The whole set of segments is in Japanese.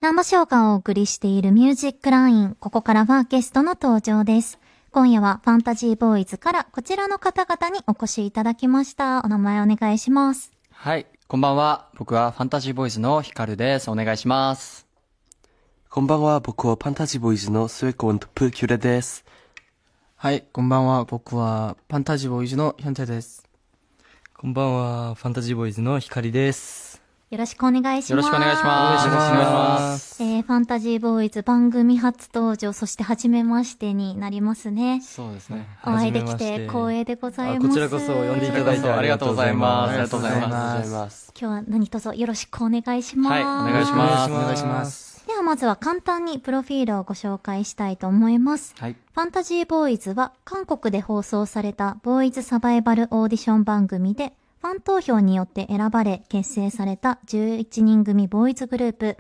南波翔がお送りしているミュージックライン。ここからはゲストの登場です。今夜はファンタジーボーイズからこちらの方々にお越しいただきました。お名前お願いします。はい、こんばんは。僕はファンタジーボーイズのヒカルです。お願いします。こんばんは。僕はファンタジーボーイズのスウェコントプキュレです。はい、こんばんは。僕はファンタジーボーイズのヒョンテです。こんばんは。ファンタジーボーイズのヒカリです。よろしくお願いします。よろしくお願いします。よろしくお願いします。ファンタジーボーイズ番組初登場、そして初めましてになりますね。そうですね。お会いできて光栄でございます。こちらこそ呼んでいただいてありがとうございます。ありがとうございます。今日は何卒よろしくお願いします。はい、お願いします。お願いします。ではまずは簡単にプロフィールをご紹介したいと思います。はい。ファンタジーボーイズは韓国で放送されたボーイズサバイバルオーディション番組でファン投票によって選ばれ結成された11人組ボーイズグループ。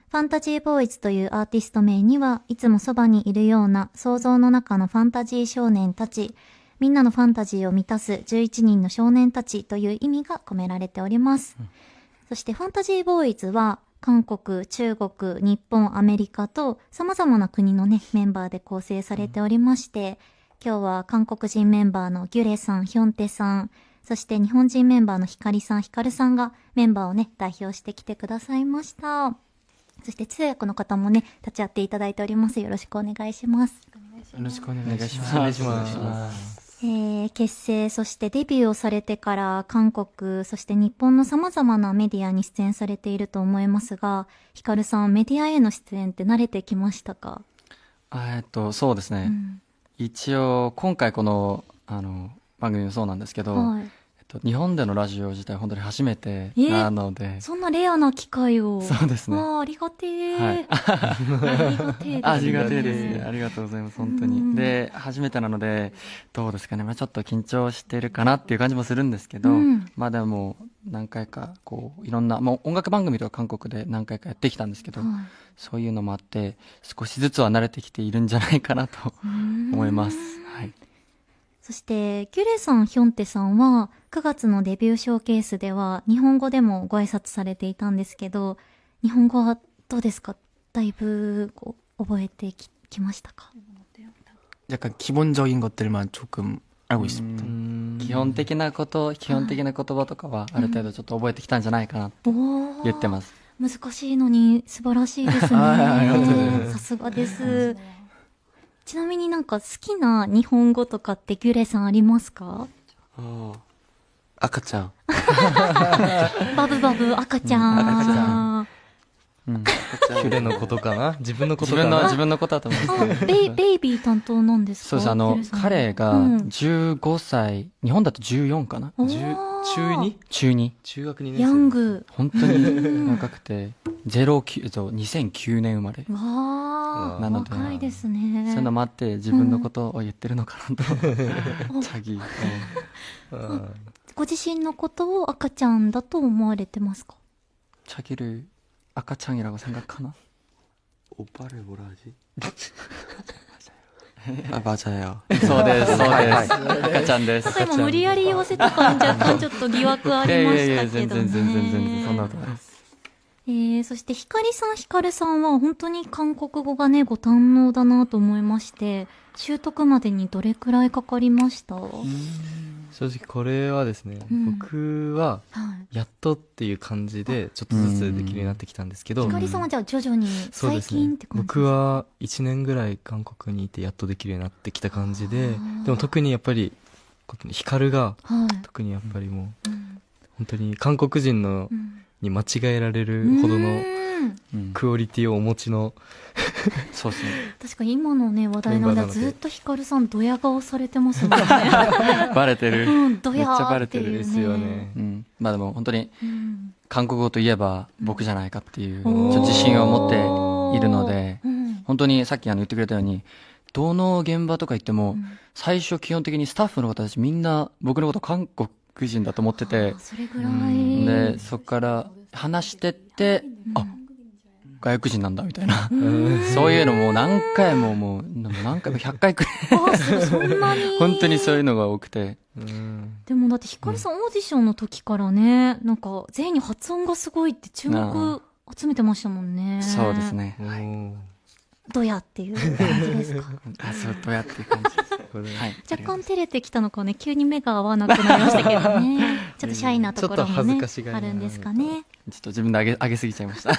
ファンタジーボーイズというアーティスト名にはいつもそばにいるような想像の中のファンタジー少年たち、みんなのファンタジーを満たす11人の少年たちという意味が込められております。そしてファンタジーボーイズは韓国、中国、日本、アメリカと様々な国のね、メンバーで構成されておりまして、今日は韓国人メンバーのギュレさん、ヒョンテさん、そして日本人メンバーのヒカリさん、ヒカルさんがメンバーをね、代表してきてくださいました。そして通訳の方もね、立ち会っていただいております。よろしくお願いします。よろしくお願いします。お願いします。結成、そしてデビューをされてから韓国、そして日本の様々なメディアに出演されていると思いますが、ヒカルさん、メディアへの出演って慣れてきましたか？そうですね。一応、今回この、番組もそうなんですけど、はい、日本でのラジオ自体本当に初めてなので、そんなレアな機会を。そうですね。ありがてー。はい、ありがてーですね。ありがてーです。ありがとうございます、本当に。で、初めてなので、どうですかね、ちょっと緊張してるかなっていう感じもするんですけど、でも、何回か、いろんな、もう音楽番組とか韓国で何回かやってきたんですけど、そういうのもあって、少しずつは慣れてきているんじゃないかなと思います。はい。そして、ギュレさん、ヒョンテさんは、9月のデビューショーケースでは、日本語でもご挨拶されていたんですけど、日本語はどうですか？だいぶ、覚えてきましたか？약간기본적인것들만조금알고있습니다。基本的な言葉とかは、ある程度ちょっと覚えてきたんじゃないかなと言ってます。難しいのに素晴らしいですね。さすがです。ちなみになんか好きな日本語とかってギュレさんありますか？赤ちゃん。バブバブ赤ちゃん。キュレのことかな？自分のことかな？自分のことだと思います。ベイビー担当なんですか？そうです。彼が15歳、日本だと14かな？中 2？ 中2。中学2年生。ヤング。本当に若くて、2009年生まれ。わー、なので、若いですね。そういうのもあって自分のことを言ってるのかなと。チャギ。ご自身のことを赤ちゃんだと思われてますか？チャギル赤ちゃん이라고 생각하나? 오빠를 뭐라 하지? 맞아요. そうです。赤ちゃんです。なんか今無理やり言わせた感じ若干ちょっと疑惑ありましたけどね。全然そんなことないです。そしてヒカリさん、ヒカルさんは本当に韓国語がね、ご堪能だなと思いまして、習得までにどれくらいかかりました？正直これはですね、僕はやっとっていう感じでちょっとずつできるようになってきたんですけど、ヒカリさんはじゃあ徐々に最近って感じですか？僕は1年ぐらい韓国にいてやっとできるようになってきた感じで、でも特にやっぱりヒカルが、特にやっぱりもう、本当に韓国人の、に間違えられるほどのクオリティをお持ちのそうですね。確かに今のね話題の間ずっとヒカルさんドヤ顔されてますもんね。バレてる。ドヤーっていうね。めっちゃバレてるですよね。でも本当に韓国語といえば僕じゃないかっていう自信を持っているので、本当にさっき言ってくれたように、どの現場とか行っても最初基本的にスタッフの方たちみんな僕のこと韓国人だと思ってて、それぐらいでそこから話してって、外国人なんだみたいな、そういうのも何回も100回くらいそんなに本当にそういうのが多くて。でもだってヒカルさんオーディションの時からね、なんか全員に発音がすごいって注目集めてましたもんね。そうですね。はい。どやっていう感じですか。そう、どやっていう感じです。はい。若干照れてきたのかね、急に目が合わなくなりましたけどね。ちょっとシャイなところもね、あるんですかね。ちょっと自分で上げすぎちゃいました。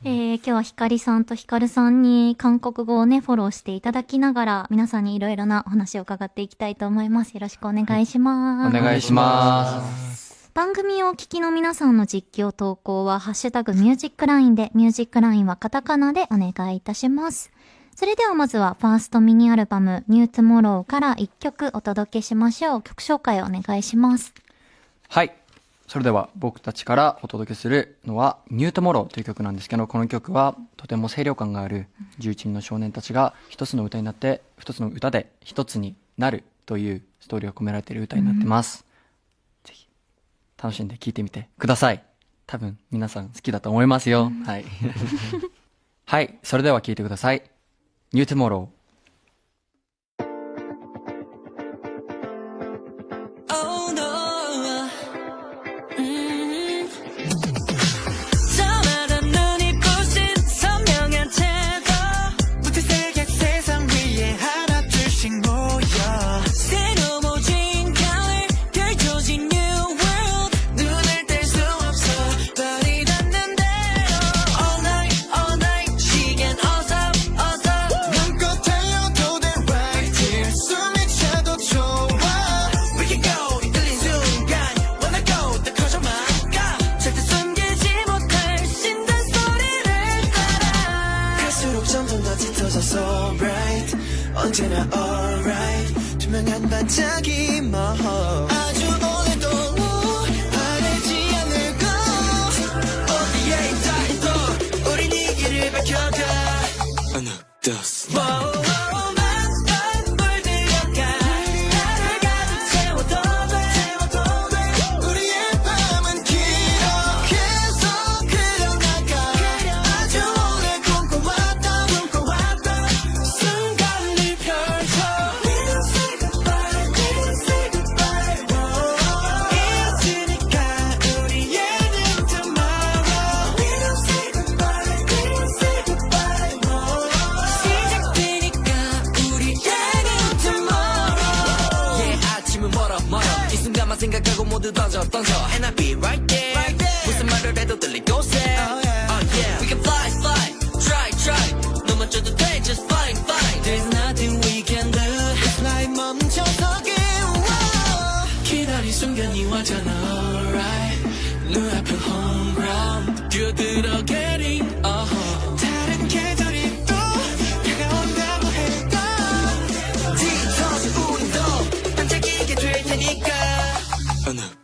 今日はひかりさんとひかるさんに韓国語をね、フォローしていただきながら、皆さんにいろいろなお話を伺っていきたいと思います。よろしくお願いします。お願いします。番組をお聞きの皆さんの実況投稿は、ハッシュタグミュージックラインで、ミュージックラインはカタカナでお願いいたします。それではまずは、ファーストミニアルバム、ニュートゥモローから1曲お届けしましょう。曲紹介をお願いします。はい。それでは僕たちからお届けするのはニュートゥモローという曲なんですけど、この曲はとても清涼感がある11人の少年たちが一つの歌になって一つの歌で一つになるというストーリーが込められている歌になってます。ぜひ楽しんで聴いてみてください。多分皆さん好きだと思いますよ。はい。はい、それでは聴いてください。ニュートゥモロー。언제나 alright 투명한 반짝이 more 아주 오래도 바라지 않을 것 어디에 있다 해도 우린 이 길을 밝혀가 어느덧 생각하고 모두 던져 And I'll be right there 무슨 말을 해도 들리고 새 Oh yeah We can fly try 너만 쪄도 돼 just fine There's nothing we can do Fly 멈춰서게 기다린 순간이 왔잖아 Alright 눈앞은 home ground 뛰어들어 getting 다른 계절이 또 다가온다고 해도 뒤터진 우리도 반짝이게 될 테니까 어느덧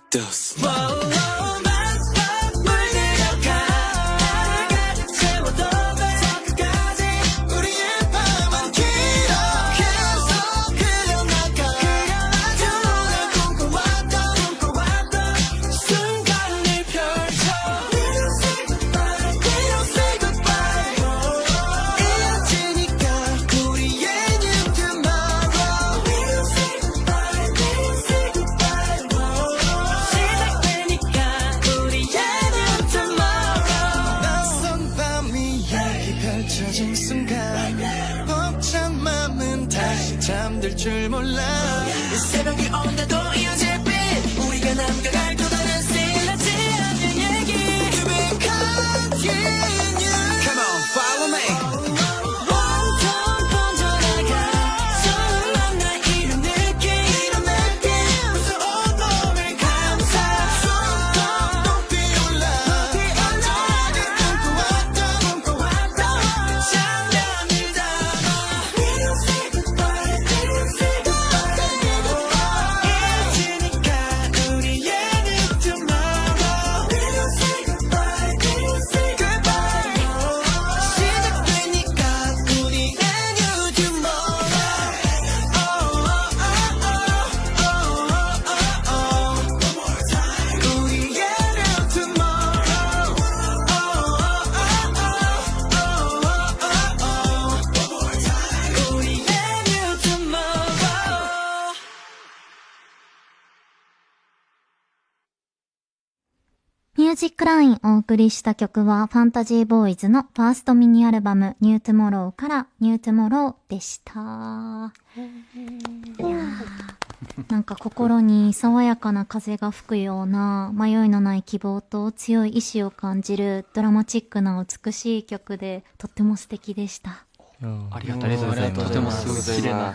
잠들 줄 몰라 새벽이 온다도 이어질 빛 우리가 남겨갈 또 다른 sil하지 않는 얘기 To be continue Come on, follow me 온통 번져나가 처음 만나 이런 느낌 무슨 온몸을 감싸 손톱 높이 올라 꿈꿔왔던 장면을 담아 We don't say goodbye ジックラインお送りした曲はファンタジーボーイズのファーストミニアルバムニュートゥモローからニュートゥモローでした。いやー、なんか心に爽やかな風が吹くような迷いのない希望と強い意志を感じるドラマチックな美しい曲でとっても素敵でした。ありがとうございます。とてもすごい綺麗な。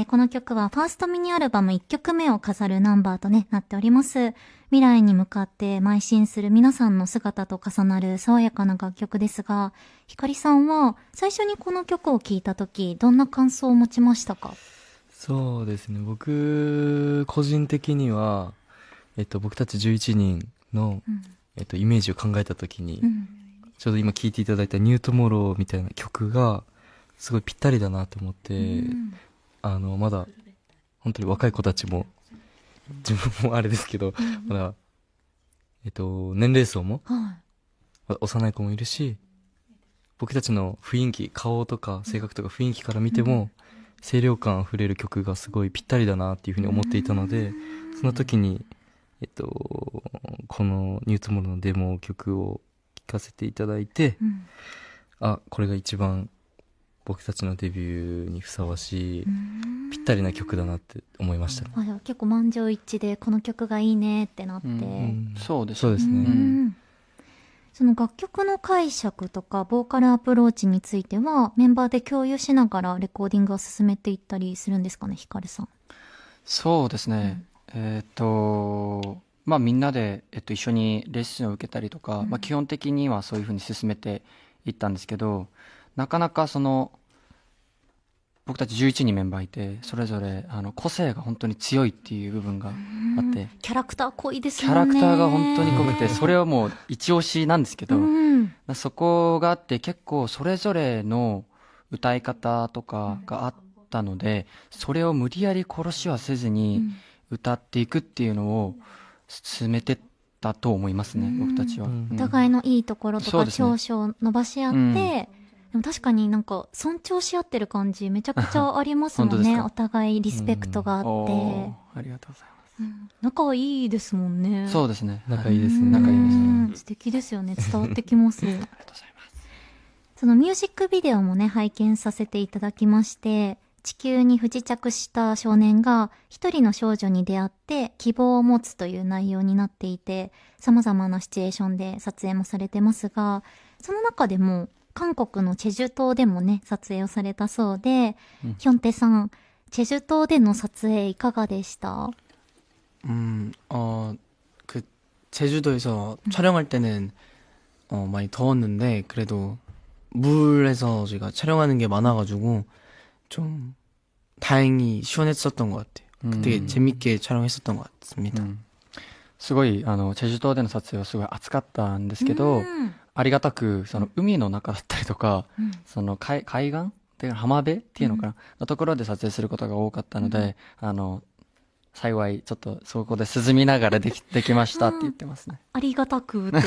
この曲はファーストミニアルバム1曲目を飾るナンバーとね、なっております。未来に向かって邁進する皆さんの姿と重なる爽やかな楽曲ですが、ひかりさんは最初にこの曲を聴いたとき、どんな感想を持ちましたか？そうですね、僕個人的には、僕たち11人の、イメージを考えたときに、ちょうど今聴いていただいたニュートモローみたいな曲がすごいぴったりだなと思って、まだ本当に若い子たちも自分もあれですけど、まだ年齢層も、幼い子もいるし、僕たちの雰囲気、顔とか性格とか雰囲気から見ても、清涼感あふれる曲がすごいぴったりだなっていうふうに思っていたので、その時にこのニュートモローのデモ曲を聴かせていただいて、これが一番僕たちのデビューにふさわしいぴったりな曲だなって思いましたね。結構満場一致でこの曲がいいねってなって、そうですね。その楽曲の解釈とかボーカルアプローチについてはメンバーで共有しながらレコーディングを進めていったりするんですかね、ひかるさん。そうですね、まあみんなで、一緒にレッスンを受けたりとか、基本的にはそういうふうに進めていったんですけど、なかなか僕たち11人メンバーいて、それぞれ個性が本当に強いっていう部分があって、キャラクター濃いですよね。キャラクターが本当に濃くて、それはもう一押しなんですけど、そこがあって結構それぞれの歌い方とかがあったので、それを無理やり殺しはせずに歌っていくっていうのを進めてったと思いますね、僕たちは。お互いのいいところとか長所を伸ばし合って、でも確かになんか尊重し合ってる感じめちゃくちゃありますもんね。お互いリスペクトがあって。ありがとうございます。仲いいですもんね。そうですね。仲いいですね。仲いいです。素敵ですよね。伝わってきます。ありがとうございます。そのミュージックビデオもね、拝見させていただきまして、地球に不時着した少年が一人の少女に出会って希望を持つという内容になっていて、様々なシチュエーションで撮影もされてますが、その中でも韓国のチェジュ島でもね、撮影をされたそうで、ヒョンテさん、チェジュ島での撮影いかがでした？제주도에서 촬영할 때는 많이 더웠는데 그래도 물에서 저희가 촬영하는 게 많아가지고 좀 다행히 시원했었던 것 같아요. 되게 재밌게 촬영했었던 것 같습니다. すごいチェジュ島での撮影はすごい暑かったんですけど、ありがたく海の中だったりとか、海岸っていうか浜辺っていうのかな、のところで撮影することが多かったので、幸いちょっとそこで涼みながらできましたって言ってますね。ありがたくって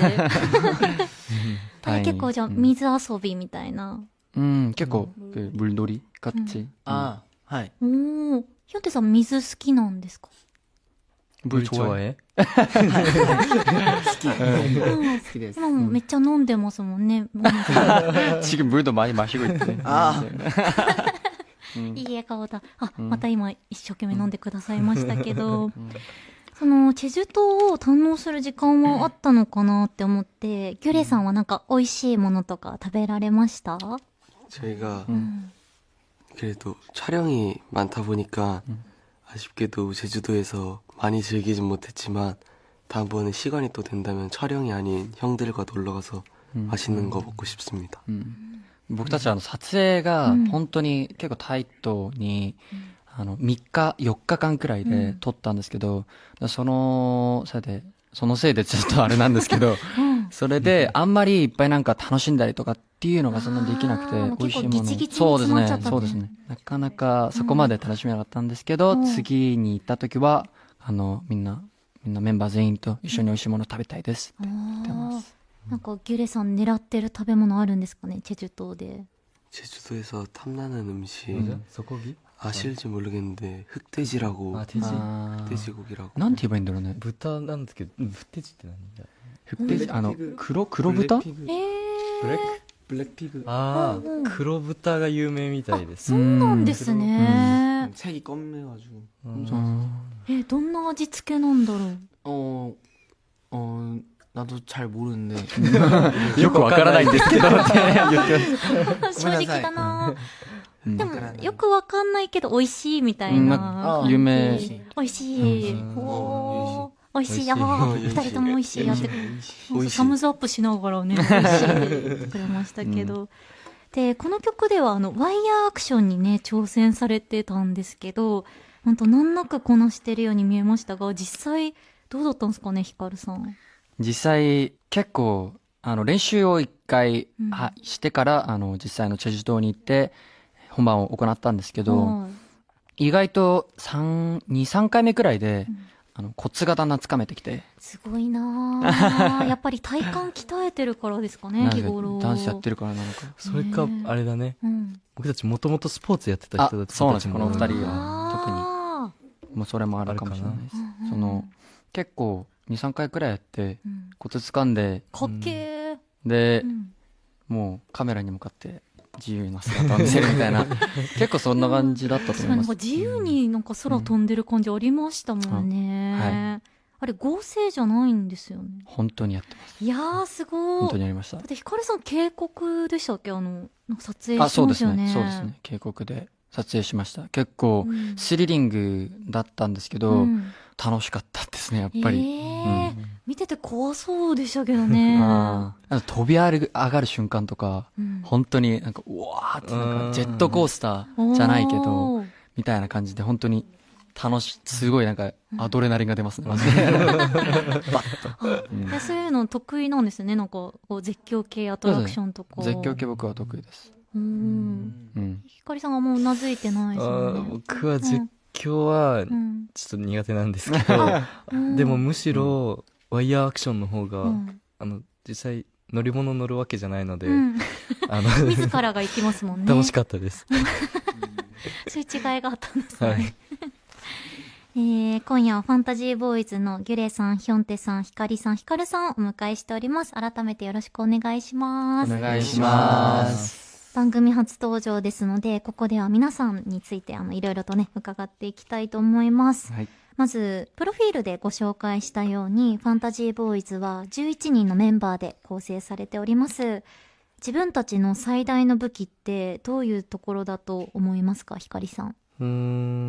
結構じゃあ水遊びみたいな。結構물놀이 같이。はい。ヒョンテさん水好きなんですか？ 물 좋아해? 好きです。今もめっちゃ飲んでますもんね。지금 물도 많이 마시고 있대. いい笑顔だ。また今一生懸命飲んでくださいましたけど、そのチェジュ島を堪能する時間はあったのかなって思って、ギュレさんはなんか美味しいものとか食べられました？ 저희가 그래도 촬영이 많다 보니까 아쉽게도 제주도에서 많이 즐기진 못했지만 다음번에 시간이 또 된다면 촬영이 아닌 형들과 놀러가서 맛있는 거 먹고 싶습니다. 僕たちは撮影が本当に結構タイトに3日4日間くらいで撮ったんですけど、そのせいでちょっとあれなんですけど、それであんまりいっぱいなんか楽しんだりとかっていうのがそんなできなくて、美味しいもの、そうですね、なかなかそこまで楽しめなかったんですけど、次に行った時はみんなメンバー全員と一緒に美味しいもの食べたいですって言ってます。なんかギュレさん狙ってる食べ物あるんですかね、チェジュ島で。 제주도에서 탐나는 음식 소고기? 아실지 모르겠는데 흑돼지라고. 돼지고기라고. なんて言えばいいんだろうね。豚なんですけど、흑돼지って何？黒豚？ブレックピグ。ああ、黒豚が有名みたいです。そうなんですね。 색이 검해가지고. どんな味付けなんだろう。 나도 잘 모르는데. よくわからないんですけどって言って正直だな。でもよくわかんないけど美味しいみたいな。有名。美味しい。おー、美味しいよ。二人とも美味しいよって。サムズアップしながらね、美味しいって言ってくれましたけど。で、この曲ではワイヤーアクションにね、挑戦されてたんですけど、ほんと難なくこなしてるように見えましたが、実際どうだったんですかね、ヒカルさん。実際結構練習を一回、してから実際のチェジュ島に行って本番を行ったんですけど、意外と2、3回目くらいで、コツがだんだんつかめてきて。すごいなぁ。やっぱり体幹鍛えてるからですかね、日頃。ダンスやってるからなのか。それか、あれだね。僕たちもともとスポーツやってた人たち。そうなんです、この二人は。特に。もうそれもあるかもしれないです。結構、2、3回くらいやって、コツ掴んで。かっけー。で、もうカメラに向かって、自由な姿を見せるみたいな結構そんな感じだったと思います。自由になんか空飛んでる感じありましたもんね。あれ合成じゃないんですよね。本当にやってます。いやーすごい。本当にやりました。だってヒカルさん渓谷でしたっけ、撮影しましたよね。そうですね。そうですね。渓谷で撮影しました。結構スリリングだったんですけど、楽しかったですね、やっぱり。見てて怖そうでしたけどね。飛び上がる瞬間とか、本当になんか、うわーってなんかジェットコースターじゃないけど、みたいな感じで本当にすごいなんかアドレナリンが出ますね、マジで。バッと。そういうの得意なんですね、なんか絶叫系アトラクションとか。絶叫系僕は得意です。ヒカリさんがもううなずいてないですね。僕は絶叫はちょっと苦手なんですけど、でもむしろワイヤーアクションの方が、実際乗り物乗るわけじゃないので、自らが行きますもんね。楽しかったです。そういう違いがあったんですね。今夜はファンタジーボーイズのギュレさん、ヒョンテさん、ヒカリさん、ヒカルさんをお迎えしております。改めてよろしくお願いします。お願いします。番組初登場ですので、ここでは皆さんについていろいろとね、伺っていきたいと思います。まず、プロフィールでご紹介したように、ファンタジーボーイズは11人のメンバーで構成されております。自分たちの最大の武器ってどういうところだと思いますか、ヒカリさん。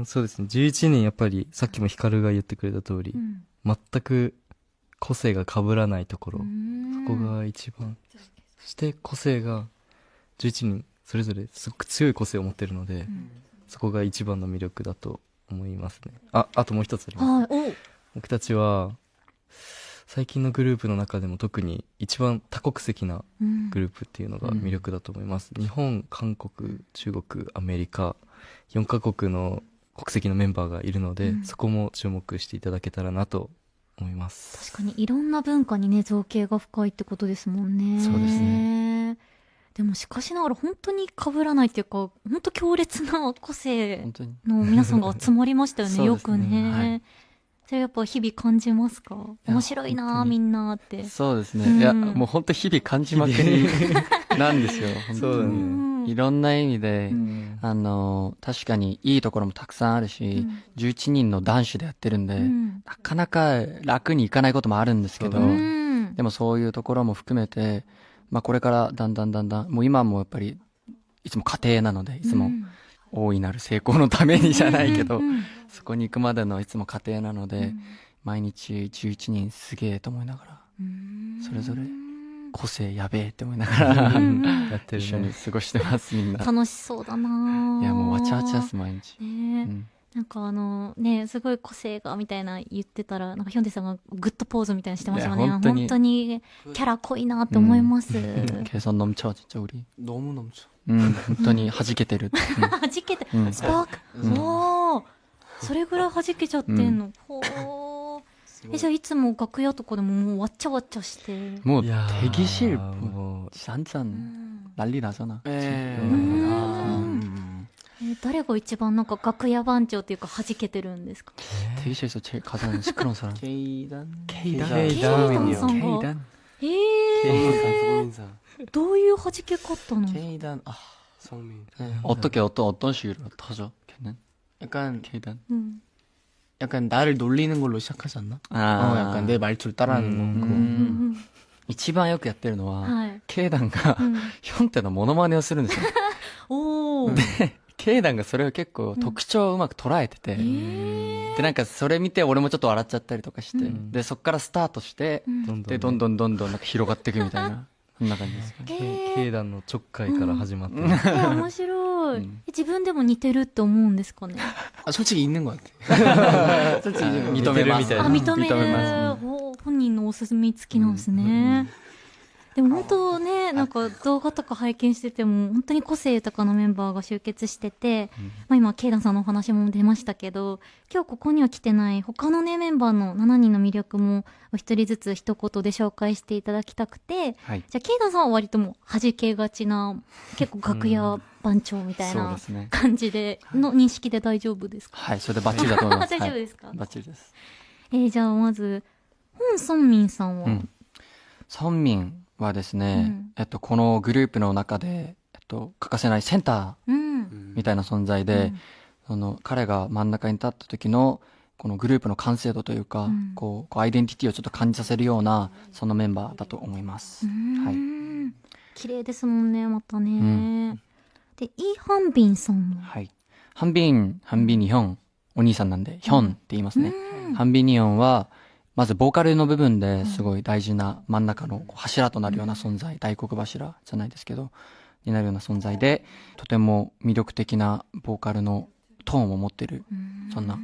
そうですね。11人やっぱりさっきもヒカルが言ってくれた通り、全く個性が被らないところ、そこが一番。そして個性が11人それぞれすごく強い個性を持っているので、そこが一番の魅力だと思いますね。あともう一つあります。僕たちは最近のグループの中でも特に一番多国籍なグループっていうのが魅力だと思います。日本、韓国、中国、アメリカ、4カ国の国籍のメンバーがいるので、そこも注目していただけたらなと思います。確かにいろんな文化にね、造形が深いってことですもんね。そうですね。でもしかしながら本当に被らないっていうか、本当強烈な個性の皆さんが集まりましたよね、よくね。それやっぱ日々感じますか？面白いなみんなって。そうですね。いや、もう本当日々感じまくりなんですよ。そうだね。いろんな意味で、確かにいいところもたくさんあるし、11人の男子でやってるんで、なかなか楽にいかないこともあるんですけど、でもそういうところも含めて、これからだんだん、もう今もやっぱり、いつも家庭なので、いつも大いなる成功のためにじゃないけど、そこに行くまでのいつも過程なので、毎日11人すげえと思いながら、それぞれ個性やべえって思いながらやってる、一緒に過ごしてます、みんな。楽しそうだな。いや、もうわちゃわちゃです、毎日。なんかすごい個性がみたいな言ってたら、なんかヒョンデさんがグッドポーズみたいにしてましたね。本当にキャラ濃いなって思います。계산 넘쳐 진짜 우리. 너무 넘쳐. 本当に弾けてる。弾けて、スパーク。おー、それぐらい弾けちゃってんの。じゃあいつも楽屋とかでももうわっちゃわっちゃして。もう대기실 뭐 짠짠 난리 나잖아. 誰が一番なんか楽屋番長っていうか弾けてるんですか？ 되게 싫어서 제일 가장 시끄러운 사람. 케이단. 케이단さんが。성민사. どういう弾け方なの？ 케이단. 아, 성민. 어떻게 어떤 식으로 터져? 걔는 약간 K단. 약간 나를 놀리는 걸로 시작하지 않나? 아. 약간 내 말투를 따라하는 거. 그거. 一番よくやってるのは、はい。ケイダンが、ヒョンテのモノマネをするんですよ。おー。で、ケイダンがそれを結構特徴をうまく捉えてて、で、なんかそれ見て俺もちょっと笑っちゃったりとかして、で、そっからスタートして、で、どんどんなんか広がっていくみたいな、そんな感じですね。経団のちょっかいから始まってる。面白い。自分でも似てるって思うんですかね？ 아, 솔직히 있는 것 같아. 솔직히 認めます。あ、認める。本人のお墨付きなんですね。でも本当ね、なんか動画とか拝見してても、本当に個性豊かなメンバーが集結してて、まあ今、ケイダンさんのお話も出ましたけど、今日ここには来てない他のね、メンバーの7人の魅力も、お一人ずつ一言で紹介していただきたくて、はい。じゃあケイダンさんは割ともう弾けがちな、結構楽屋番長みたいなそうですね。感じで、の認識で大丈夫ですか？はい、それでバッチリだと思います。大丈夫ですか？バッチリです。じゃあまず、本ソンミンさんは、ソンミンはですね、このグループの中で、欠かせないセンターみたいな存在で、彼が真ん中に立った時の、このグループの完成度というか、こう、アイデンティティをちょっと感じさせるような、そのメンバーだと思います。はい。綺麗ですもんね、またね。で、イ・ハンビンさんは、はい。ハンビンニヒョン、お兄さんなんで、ヒョンって言いますね。ハンビンニヒョンは、まずボーカルの部分ですごい大事な真ん中の柱となるような存在、大黒柱じゃないですけど、になるような存在で、とても魅力的なボーカルのトーンを持っている、そんな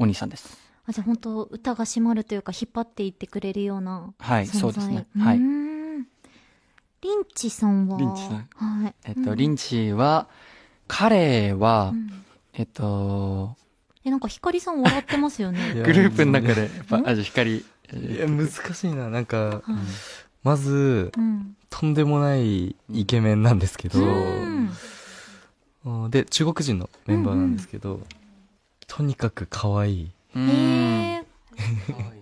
お兄さんです。あ、じゃあ本当歌が締まるというか引っ張っていってくれるような存在。はい、そうですね。はい。リンチさんは、リンチさん。はい。リンチは、彼は、なんか光さん笑ってますよね。グループの中で、やっぱ、光。いや、難しいな。なんか、まず、とんでもないイケメンなんですけど、で、中国人のメンバーなんですけど、とにかく可愛い。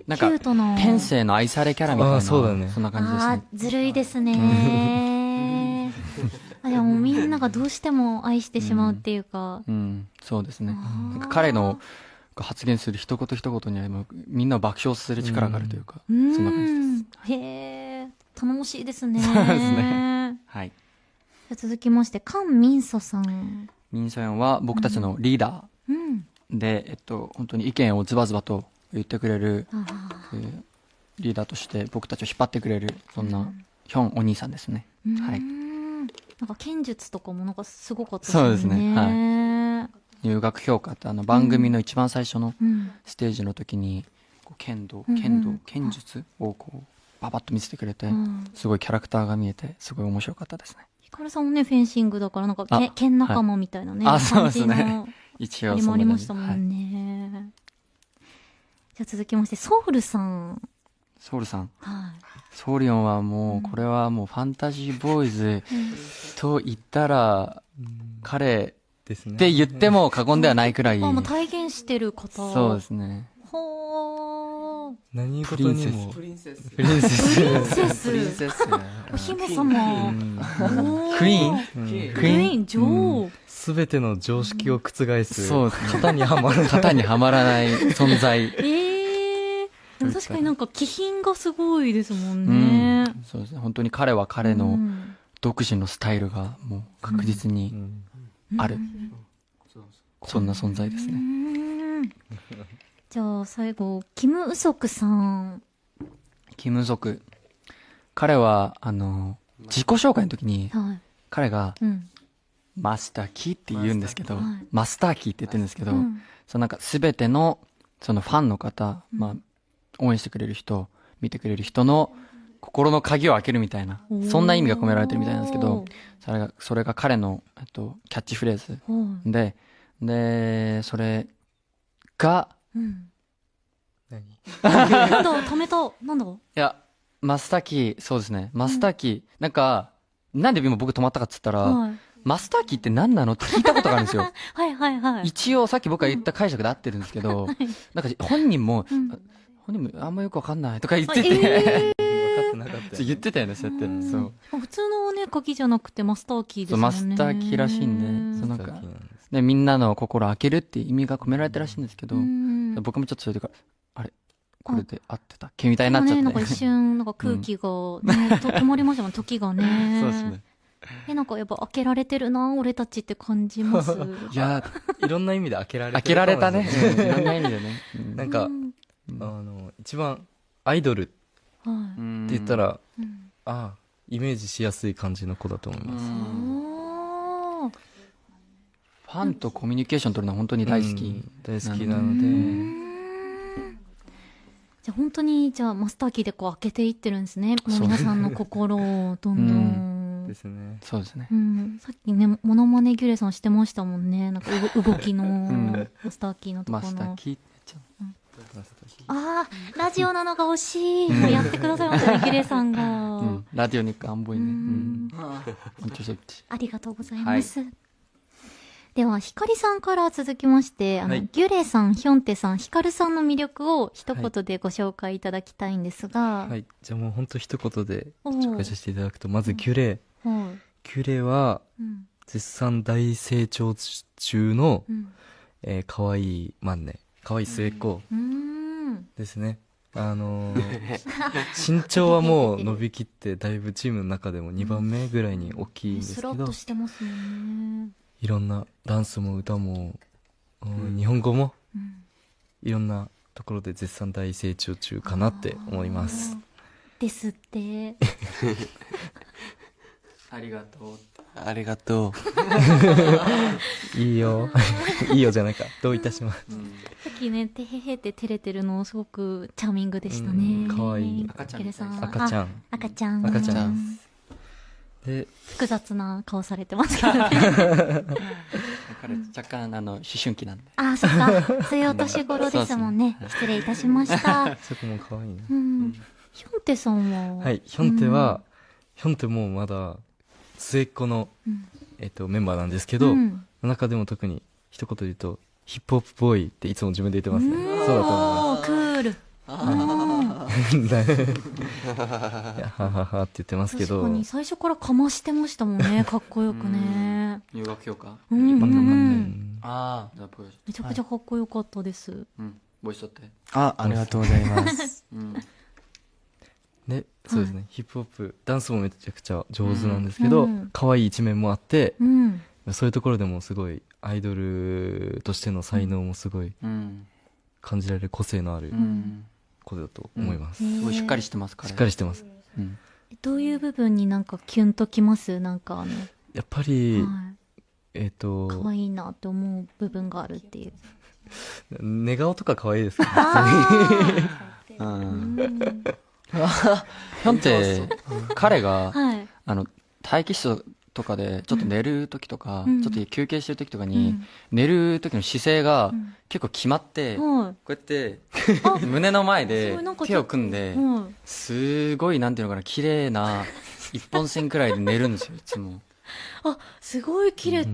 なんか、天性の愛されキャラみたいな、そうだね。そんな感じですね。ずるいですね。でもみんながどうしても愛してしまうっていうか。そうですね。なんか彼の発言する一言一言にはみんなを爆笑させる力があるというか、そんな感じです。へー、頼もしいですね。そうですね。はい。じゃ続きまして、カン・ミンソさん。ミンソヤンは僕たちのリーダーで、本当に意見をズバズバと言ってくれる、リーダーとして僕たちを引っ張ってくれる、そんなヒョンお兄さんですね。はい。なんか剣術とかもなんかすごかったですね。そうですね。はい。入学評価って番組の一番最初のステージの時に、剣術をこう、ババッと見せてくれて、すごいキャラクターが見えて、すごい面白かったですね。ヒカルさんもね、フェンシングだから、なんか剣仲間みたいなね、そうですね。一応そんな感じもありましたもんね。じゃあ続きまして、ソウルさん。ソウルさん。はい。ソーリオンはもう、これはもうファンタジーボーイズと言ったら、彼って言っても過言ではないくらい。もう体現してる方。そうですね。ほー。何事にも。プリンセス。プリンセス。お姫様。クイーン女王。すべての常識を覆す。そう、型にはまらない存在。でも確かになんか気品がすごいですもんね。そうですね。本当に彼は彼の独自のスタイルがもう確実にある。そんな存在ですね。じゃあ最後、キム・ウソクさん。キム・ウソク。彼は、自己紹介の時に、彼が、マスターキーって言うんですけど、マスターキーって言ってるんですけど、そのなんか全ての、そのファンの方、まあ、応援してくれる人、見てくれる人の心の鍵を開けるみたいな、そんな意味が込められてるみたいなんですけど、それが彼の、キャッチフレーズで、それが、何なんだ、ためた、なんだ？いや、マスターキー、そうですね。マスターキー、なんで今僕止まったかっつったら、マスターキーって何なのって聞いたことがあるんですよ。はいはいはい。一応さっき僕が言った解釈で合ってるんですけど、なんか本人もあんまよくわかんないとか言ってて、分かってなかったよ言ってたよね、そうやって。そう。普通のね、鍵じゃなくてマスターキーですそう、もんね。マスターキーらしいんで、そうなんかマスターキーなんですね、みんなの心を開けるっていう意味が込められてるらしいんですけど、うん僕もちょっとそれでから、あれこれで合ってたっけみたいになっちゃって。ね、なんか一瞬、なんか空気がね、止まりましたもん、時がね。そうですね。なんかやっぱ開けられてるな、俺たちって感じます。いや、いろんな意味で開けられてる開けられたね。かもしれないいろんな意味でね。なんか、一番アイドルってはい言ったら、うんイメージしやすい感じの子だと思います。おーファンとコミュニケーション取るのは本当に大好き。大好きなので、じゃあ本当に、じゃあマスターキーでこう開けていってるんですね。もう皆さんの心をどんどん。ですね。そうですね。さっきね、モノマネギュレさんしてましたもんね。なんか動きの、マスターキーのところの。マスターキーって言っちゃう。ああ、ラジオなのが惜しい。やってくださいましたね、ギュレさんが。ラディオニックアンボイね。ありがとうございます。では、ひかりさんから続きまして、ギュレさん、ヒョンテさん、ひかるさんの魅力を一言でご紹介いただきたいんですが。はい。じゃあもう本当一言で紹介させていただくと、まずギュレ。ギュレは、絶賛大成長中の、可愛いマンネ。可愛い末っ子ですね。身長はもう伸びきって、だいぶチームの中でも2番目ぐらいに大きいんですけど、スラッとしてますもんね。いろんなダンスも歌も、日本語も、いろんなところで絶賛大成長中かなって思います。ですって。ありがとう。ありがとう。いいよ。いいよじゃないか。どういたします。さっきね、てへへって照れてるのすごくチャーミングでしたね。かわいい。赤ちゃん。赤ちゃん。赤ちゃん。赤ちゃん。で、複雑な顔されてますけどね。若干、思春期なんで。あ、そっか。末お年頃ですもんね。失礼いたしました。そこも可愛いね。ヒョンテさんは？はい、ヒョンテもまだ、末っ子の、メンバーなんですけど、中でも特に一言で言うと、ヒップホップボーイっていつも自分で言ってますね。そうだと思います。クール。はははって言ってますけど。確かに最初からかましてましたもんね。かっこよくね。入学評価ああ。めちゃくちゃかっこよかったです。ボイス取って。ありがとうございます。で、そうですね。ヒップホップ、ダンスもめちゃくちゃ上手なんですけど、可愛い一面もあって、そういうところでもすごい、アイドルとしての才能もすごい、感じられる個性のある子だと思います。すごいしっかりしてますから。しっかりしてます。どういう部分になんかキュンときます？なんかやっぱり、可愛いなって思う部分があるっていう。寝顔とか可愛いですか？ヒョンテ、彼が、待機室とかで、ちょっと寝る時とか、ちょっと休憩してる時とかに、寝る時の姿勢が結構決まって、こうやって、胸の前で手を組んで、すごい、なんていうのかな、綺麗な一本線くらいで寝るんですよ、いつも。あ、すごい綺麗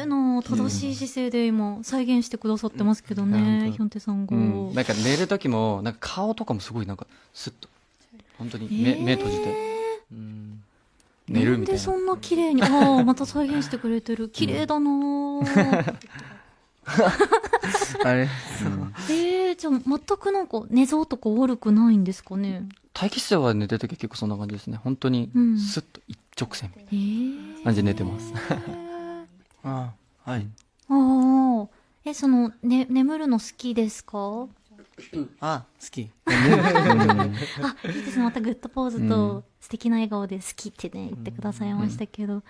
な正しい姿勢で今再現してくださってますけどね、ヒョンテさんが。なんか寝る時も、なんか顔とかもすごいなんか、スッと。本当に目閉じて寝るみたいな。なんでそんな綺麗に、また再現してくれてる。綺麗だなあれじゃあ全くなんか寝相とか悪くないんですかね？待機室では寝てる時は結構そんな感じですね。本当にスッと一直線感じで寝てます。はい。眠るの好きですか？好き。いいですね。またグッドポーズと素敵な笑顔で好きってね、言ってくださいましたけど。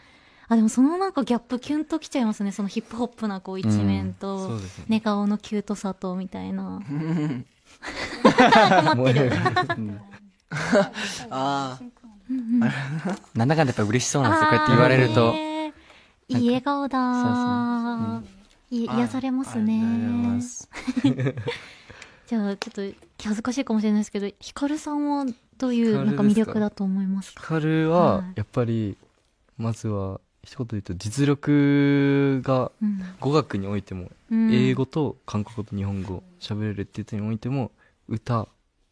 でもそのなんかギャップキュンときちゃいますね。そのヒップホップなこう一面と、寝顔のキュートさとみたいな。困ってる。なんだかんだやっぱ嬉しそうなんですよ。こうやって言われると。いい笑顔だ。癒されますね。じゃあちょっと恥ずかしいかもしれないですけど、ヒカルさんはどういうなんか魅力だと思いますか？ヒカルはやっぱりまずは一言で言うと実力が語学においても、英語と韓国語と日本語喋れるっていう点においても、歌、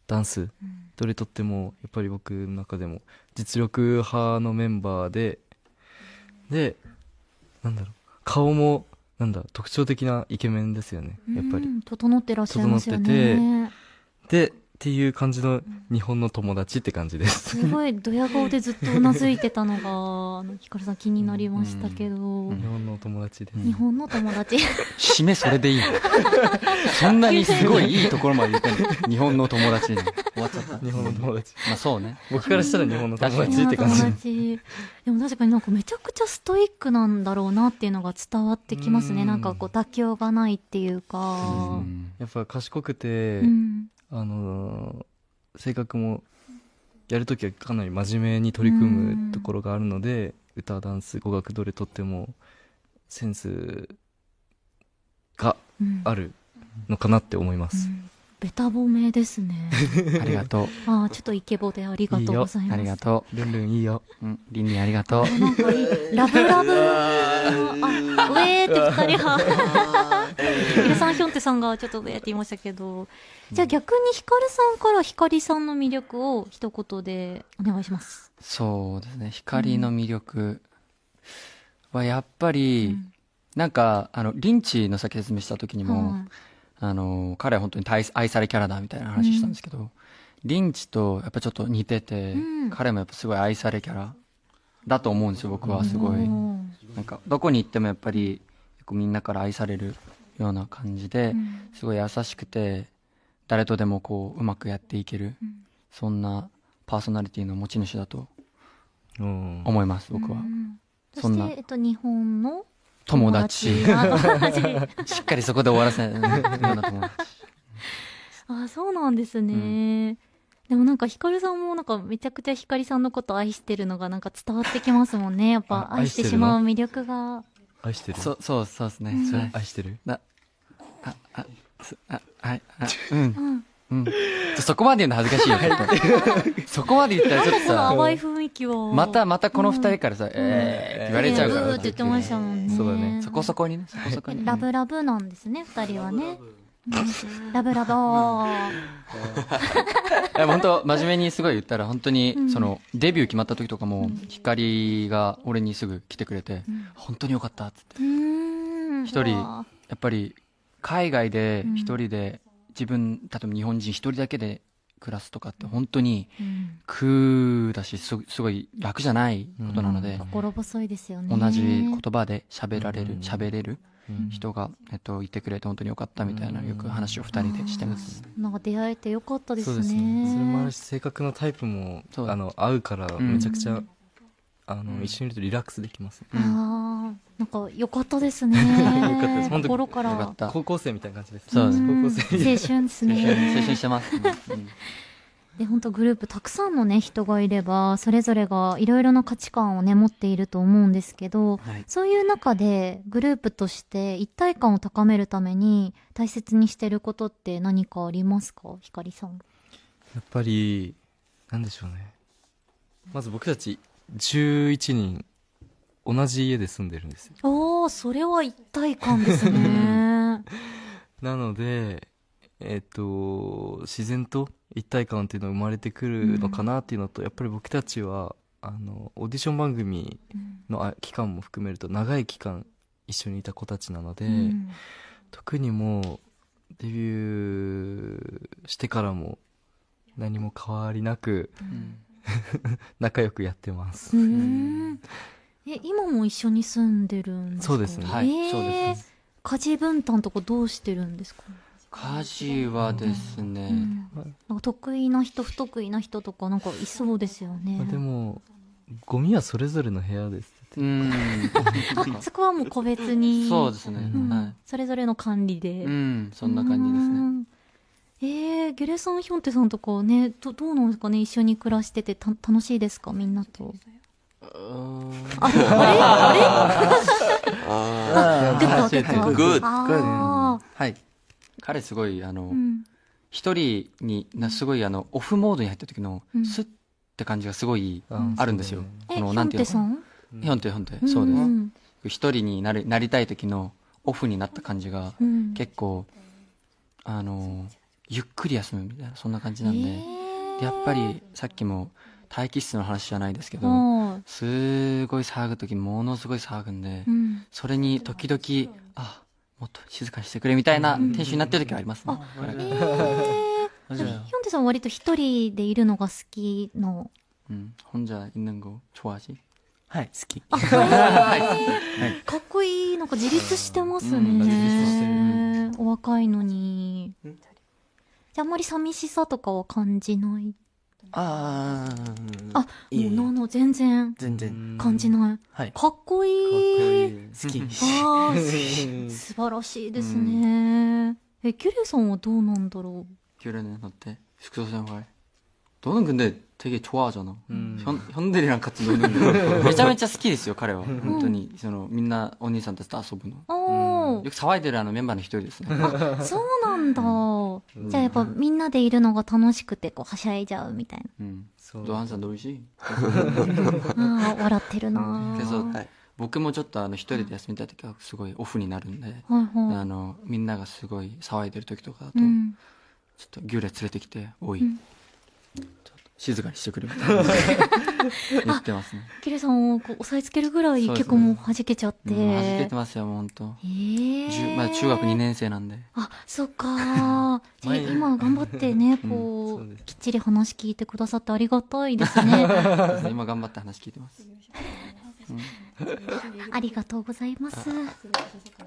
ダンス、どれとってもやっぱり僕の中でも実力派のメンバーで、なんだろう、顔も特徴的なイケメンですよね、やっぱり。整ってらっしゃいますよね。でっていう感じの日本の友達って感じです。すごいドヤ顔でずっとうなずいてたのがヒカルさん気になりましたけど、日本の友達です。日本の友達締めそれでいいのそんなにすごいいいところまで言ってんの日本の友達に終わっちゃった。日本の友達、まあそうね、僕からしたら日本の友達って感じ。でも確かになんかめちゃくちゃストイックなんだろうなっていうのが伝わってきますね。なんかこう妥協がないっていうか、やっぱ賢くて、性格もやるときはかなり真面目に取り組むところがあるので、歌、ダンス、語学どれとってもセンスがあるのかなって思います。ベタ褒めですね。ありがとう。ああ、ちょっとイケボでありがとうございます。ありがとう。ルンルンいいよ。リンリンありがとう。なんかいい。ラブラブ。ウェーって二人は。ヒルさん、ヒョンテさんがちょっとウェーって言いましたけど。じゃあ逆にヒカルさんからヒカリさんの魅力を一言でお願いします。そうですね。光の魅力はやっぱり、なんか、リンチの先説明した時にも、彼は本当に愛されキャラだみたいな話したんですけど、リンチとやっぱちょっと似てて、彼もやっぱすごい愛されキャラだと思うんですよ、僕はすごい。なんか、どこに行ってもやっぱり、みんなから愛されるような感じで、すごい優しくて、誰とでもこう、うまくやっていける、そんなパーソナリティの持ち主だと思います、僕は。そして、日本の友達。しっかりそこで終わらせないような友達。あ、そうなんですね。でもなんかヒカルさんもなんかめちゃくちゃヒカリさんのこと愛してるのがなんか伝わってきますもんね。やっぱ愛してしまう魅力が。愛してる。そうですね。愛してる。そこまで言うの恥ずかしいよ。そこまで言ったらちょっとさ、淡い雰囲気を。またこの二人からさ、言われちゃうから。って言ってましたもんね。そうだね。そこそこにね、そこそこに。ラブラブなんですね、二人はね。ラブラブー。本当真面目にすごい言ったら、本当に、デビュー決まった時とかも、光が俺にすぐ来てくれて、本当によかったっつって。一人、やっぱり、海外で一人で、例えば日本人一人だけで暮らすとかって本当に苦だし、すごい楽じゃないことなので、心細いですよね。同じ言葉で喋れる人が、いてくれて本当によかったみたいな、よく話を二人でしてます。なんか出会えてよかったですね。そうですね。それもあるし、性格のタイプも合うからめちゃくちゃ一緒にいるとリラックスできますね。なんか良かったですね。良かったです。心から高校生みたいな感じです。そうです。高校生。青春ですね。青春してます。で、本当グループたくさんのね人がいれば、それぞれがいろいろな価値観をね持っていると思うんですけど、そういう中でグループとして一体感を高めるために大切にしてることって何かありますか、ひかりさん。やっぱりなんでしょうね。まず僕たち11人同じ家で住んでるんですよ。ああ、それは一体感ですね。なので、自然と一体感っていうのが生まれてくるのかなっていうのと、やっぱり僕たちはオーディション番組の期間も含めると長い期間一緒にいた子たちなので、特にもうデビューしてからも何も変わりなく、仲良くやってます。今も一緒に住んでるんですか？そうですね。はい、そうです。家事分担とかどうしてるんですか？家事はですね、なんか得意な人不得意な人とかなんかいそうですよね。でもゴミはそれぞれの部屋です。そこはもう個別に。そうですね。それぞれの管理で。そんな感じですね。ゲレさん、ヒョンテさんとかね、どうなんですかね、一緒に暮らしてて楽しいですか、みんなと。あれグッド。はい。彼すごい、一人に、すごいオフモードに入った時の、スッって感じがすごいあるんですよ。なんていうの？本当そうです。一人になりたい時のオフになった感じが、結構ゆっくり休むみたいなそんな感じなんで、でやっぱりさっきも待機室の話じゃないですけど、すごい騒ぐ時ものすごい騒ぐんで、それに時々もっと静かにしてくれみたいなテンションになってる時はありますね。ヒョンテさんは割と一人でいるのが好きの。혼자있는거좋아하지？はい、好き。かっこいい。なんか自立してますね。お若いのに。じゃああんまり寂しさとかは感じない？もう全然感じない。かっこいい。好き。素晴らしいですね。キュレさんはどうなんだろう？ 큐레는 어때? 숙소 생활. 너는 근데 되게 좋아하잖아. 현들이랑 같이 노는 거. めちゃめちゃ好きですよ、彼は。本当に、みんなお兄さんたちと遊ぶの。よく騒いでるメンバーの一人ですね。そうなんだ。じゃあやっぱみんなでいるのが楽しくて、はしゃいじゃうみたいな。너 항상 놀지? 笑ってるな。 그래서僕もちょっと一人で休みたい時はすごいオフになるんで、みんながすごい騒いでる時とかだと、ちょっとギュレ連れてきて、おい、ちょっと静かにしてくれみたいな言ってますね。キュレさんを押さえつけるぐらい結構もう弾けちゃって。弾けてますよ、もう本当。まだ中学2年生なんで。そっか。じゃあ今頑張ってね、きっちり話聞いてくださってありがたいですね。今頑張って話聞いてます。ありがとうございます。あ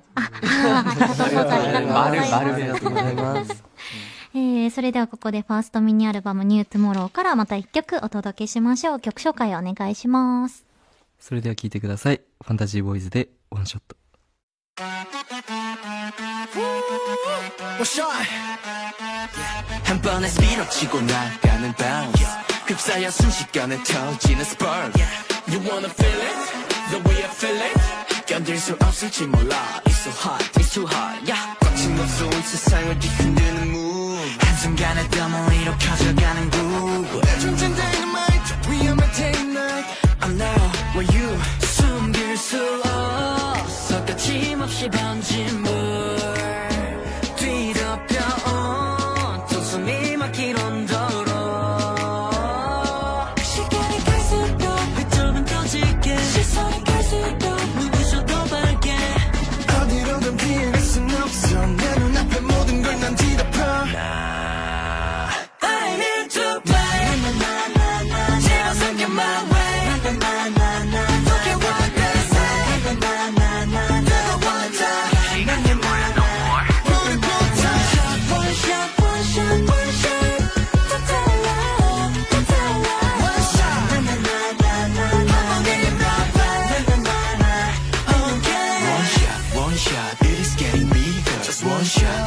りがとうございます。それではここでファーストミニアルバムニュートゥモローからまた一曲お届けしましょう。曲紹介をお願いします。それでは聴いてください。ファンタジーボーイズでワンショット。한 번에 스피드업 치고 나가는 bounce 휩싸여 순식간에 터지는 spark You wanna feel it? The way I feel it? 견딜 수 없을지 몰라 It's so hot, it's too hot yeah. 거침없어 온 세상을 뒤흔드는 move 한순간에 덤을 이뤄 켜져가는 groove 전쟁 dynamite 위험한 day and night I'm now where you 숨길 수 없어 거침없이 번진 물 뒤덮여 또 숨이 막힐 온도로 시간이 갈수록 휘점은 터지게 시선이 갈수록 눈부셔도 밝게 어디로든 피해갈 순 없어 내 눈앞에 모든 걸 난 뒤덮어 I need to play 집어삼켜 my way Look at what they say 뜨거워 시간이 뭐야 no more 불이 붙어 One shot one shot one shot 더 달라 더 달라 One shot 한번 give my way Okay One shot it is getting bigger Just one shot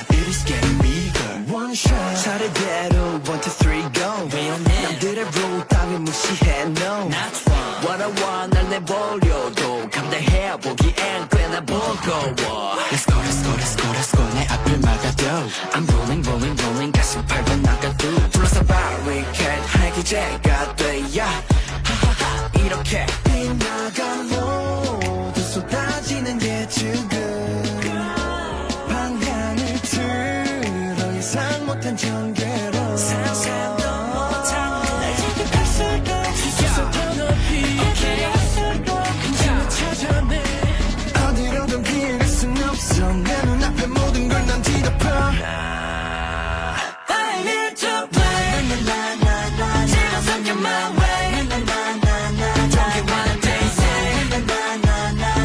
it is getting bigger One shot 차례대로 1, 2, 3 go 남들의 rule 따위 무시해 no Not fun 원하와 날 내버려도 감당해보기엔 꽤나 버거워 Let's go let's go let's go let's go 내 앞을 막아도 I'm rolling rolling rolling 가슴 밟아 나가도 둘러싸 barricade 할기제가 돼야 하하하 이렇게 빛나간 모두 쏟아지는 게 지금 방향을 틀어 예상 못한 전개로 상상도 못한 날 지켜갈수록 수서 더 높이 갈수록 힘을 찾아내 어디로든 피해갈 순 없어 내 눈앞에 모든 걸 난 뒤덮어 I need to play 집어삼켜 my way Don't care what they say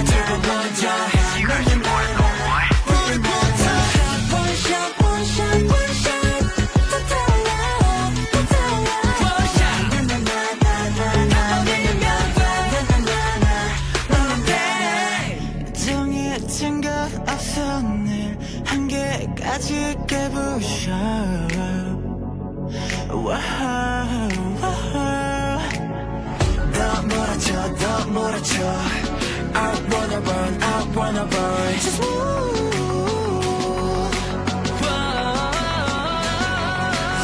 뜨거워져 시간이 뭐야 no more 불이 붙어 One shot one shot one shot 더 달라 더 달라 One shot 한번 이기면 돼 정해진 것 없어 늘 한계까지 깨부셔 더 몰아쳐 더 몰아쳐 I wanna burn I wanna burn Just move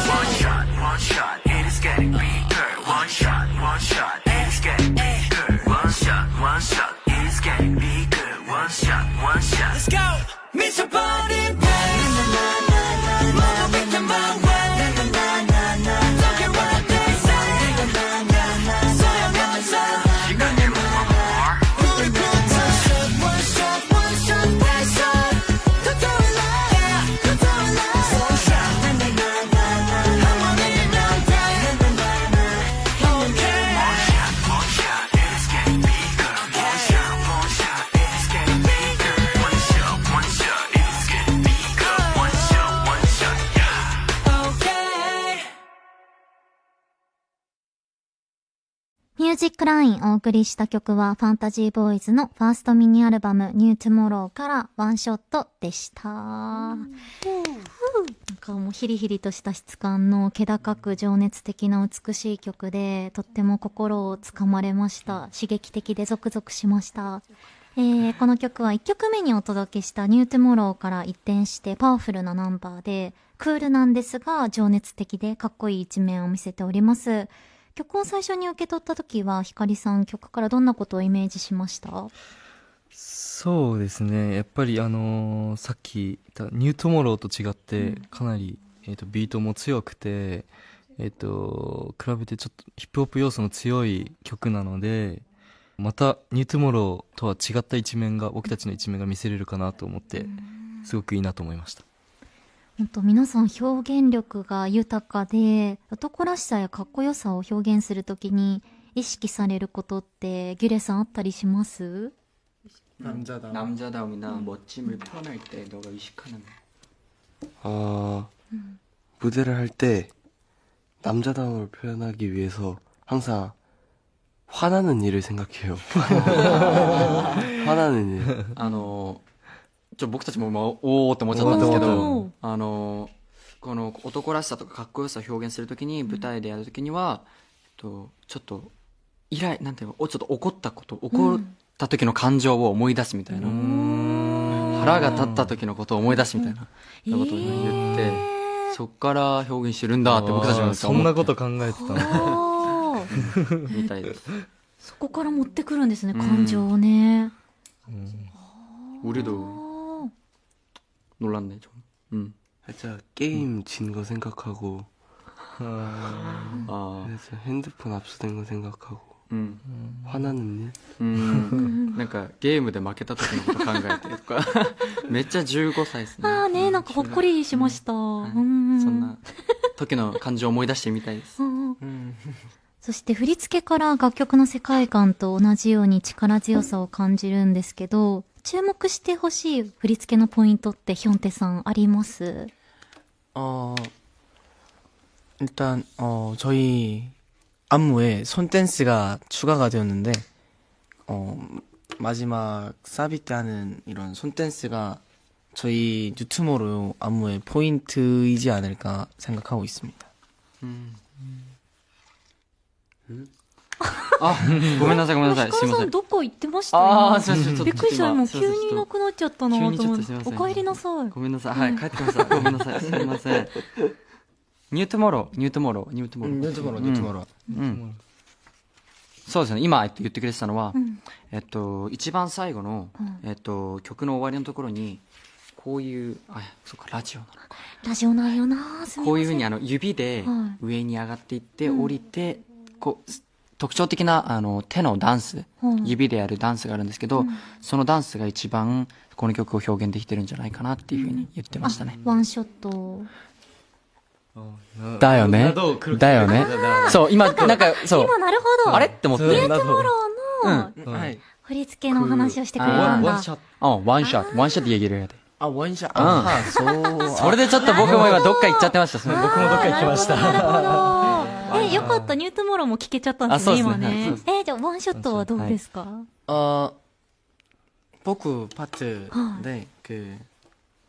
One shot it is getting bigger One shot it is getting bigger One ュージックラインお送りした曲はファンタジーボーイズのファーストミニアルバムニュートゥモローからワンショットでした。なんかもうヒリヒリとした質感の気高く情熱的な美しい曲でとっても心をつかまれました。刺激的でゾクゾクしました。この曲は1曲目にお届けしたニュートゥモローから一転してパワフルなナンバーでクールなんですが情熱的でかっこいい一面を見せております。曲を最初に受け取った時はひかりさん曲からどんなことをイメージしました？そうですね、やっぱりさっき言ったニュートゥモローと違ってかなり、ビートも強くて、比べてちょっとヒップホップ要素の強い曲なので、またニュートゥモローとは違った一面が、僕たちの一面が見せれるかなと思ってすごくいいなと思いました。本当皆さん表現力が豊かで、男らしさやかっこよさを表現するときに意識されることってギュレさんあったりします？ 남자다움이나 멋짐을 표현할 때 너가 의식하는 무대를 할 때 남자다움을 표현하기 위해서 항상 화나는 일을 생각해요. 화나는 일. 僕たちもおーって思っちゃったんですけど、この男らしさとかかっこよさを表現するときに、舞台でやるときには、ちょっとなんていうの、ちょっと怒った時の感情を思い出すみたいな、腹が立った時のことを思い出すみたいな、そういうことを言って、そっから表現してるんだって僕たちもそんなこと考えてたのみたいです。そこから持ってくるんですね、感情をね。우리도 놀랐네 좀. 살짝 게임 진 거 생각하고, 그래서 핸드폰 압수된 거 생각하고, 화나는 일? なんかゲームで負けた時のこと考えてとかめっちゃ15歳ですね。ああね、なんかほっこりしました。そんな時の感情を思い出してみたいです。そして振り付けから楽曲の世界観と同じように力強さを感じるんですけど、注目してほしい振り付けのポイントってヒョンテさんあります？ 일단 저희 안무에 손 댄스가 추가가 되었는데 마지막 사비 때 하는 이런 손 댄스가 저희 뉴트모로 안무의 포인트이지 않을까 생각하고 있습니다. ごめんなさいすいません。ひかるさんどこ行ってましたよ？すいません。びっくりした。もう急にいなくなっちゃったなと思って。急にちょっとすいません。お帰りなさい。ごめんなさい。はい、帰ってきました。ごめんなさい。すいません。ニュートゥモロー。そうですね。今言ってくれてたのは、一番最後の曲の終わりのところにこういうそうかラジオなのか。ラジオなんよな。すみません。こういう風に指で上に上がっていって降りて、こう特徴的な手のダンス、指でやるダンスがあるんですけど、そのダンスが一番この曲を表現できてるんじゃないかなっていう風に言ってましたね。ワンショット。だよね。だよね。そう、今、なんか、そう。今なるほど。あれって思って。ニュートゥモローの振り付けの話をしてくれたんだ。ワンショット얘기를 해야 돼。ワンショット。それでちょっと僕も今どっか行っちゃってました。僕もどっか行きました。なるほど。よかった、ニュートゥモローも聞けちゃったんですね、今ね。じゃあワンショットはどうですか？僕파트で